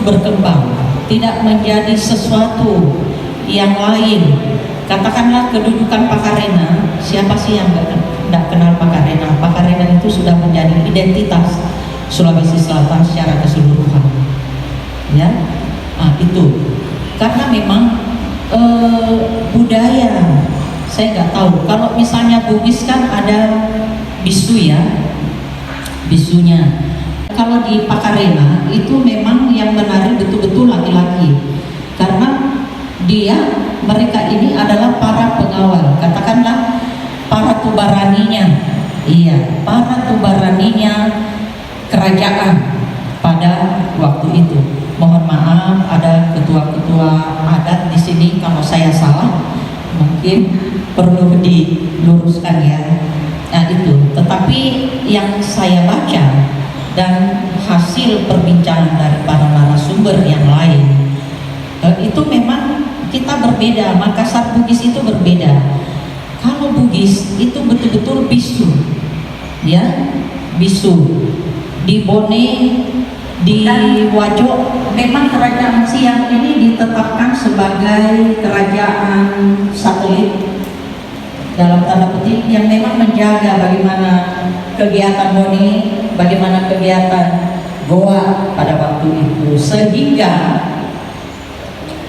berkembang, tidak menjadi sesuatu yang lain. Katakanlah kedudukan Pakarena, siapa sih yang tidak kenal Pakarena? Pakarena itu sudah menjadi identitas Sulawesi Selatan secara keseluruhan, ya. Nah, itu karena memang budaya, saya nggak tahu. Kalau misalnya Bugis kan ada bisu ya, bisunya. Kalau di Pakarena itu memang yang menari betul-betul laki-laki, karena mereka ini adalah para pengawal, katakanlah para tubaraninya, iya, para tubaraninya kerajaan pada waktu itu. Mohon maaf, ada ketua-ketua adat di sini, kalau saya salah mungkin perlu diluruskan ya. Nah itu, tetapi yang saya baca dan hasil perbincangan dari para narasumber yang lain, itu memang kita berbeda. Makassar Bugis itu berbeda. Kalau Bugis itu betul-betul bisu, ya, bisu. Di Bone, di Wajo, memang kerajaan Siang ini ditetapkan sebagai kerajaan satelit dalam tanda petik yang memang menjaga bagaimana kegiatan Bone, bagaimana kegiatan Goa pada waktu itu, sehingga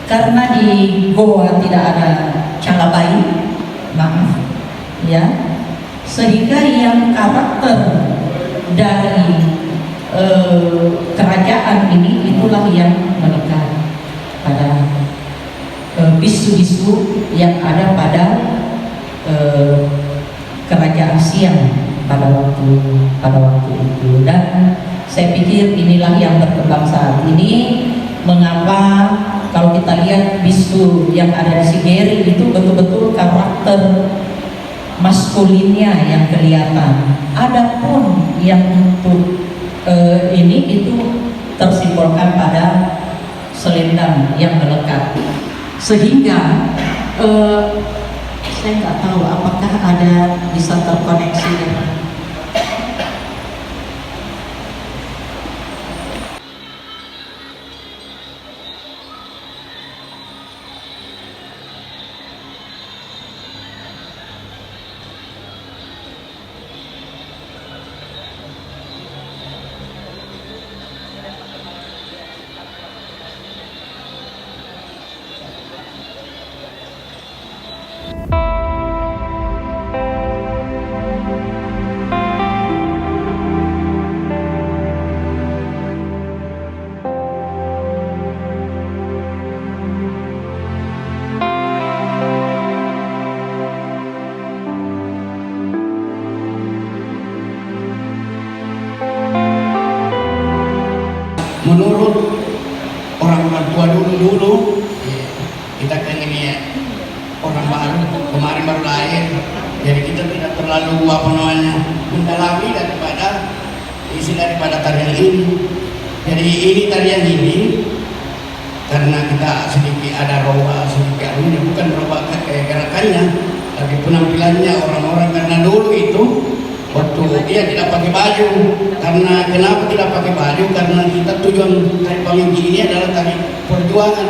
karena di Goa tidak ada Calabai, maaf ya, sehingga yang karakter dari kerajaan ini itulah yang melekat pada bisu-bisu yang ada pada kerajaan Siang pada waktu itu. Dan saya pikir inilah yang berkembang saat ini. Mengapa kalau kita lihat bisu yang ada di Sigeri itu betul-betul karakter maskulinnya yang kelihatan. Adapun yang untuk ini itu tersimbolkan pada selendang yang melekat, sehingga saya nggak tahu apakah ada bisa terkoneksi dengan menurut orang tua dulu kita kan ini ya, orang baru kemarin baru lahir, jadi kita tidak terlalu mendalami daripada tarian ini. Jadi ini tarian ini karena kita sedikit ada roba sedikit ini, bukan roba gerakannya tapi penampilannya orang-orang, karena dulu itu waktu dia tidak pakai baju. Karena kenapa tidak pakai baju? Karena kita tujuan tari Paminggi ini adalah tari perjuangan.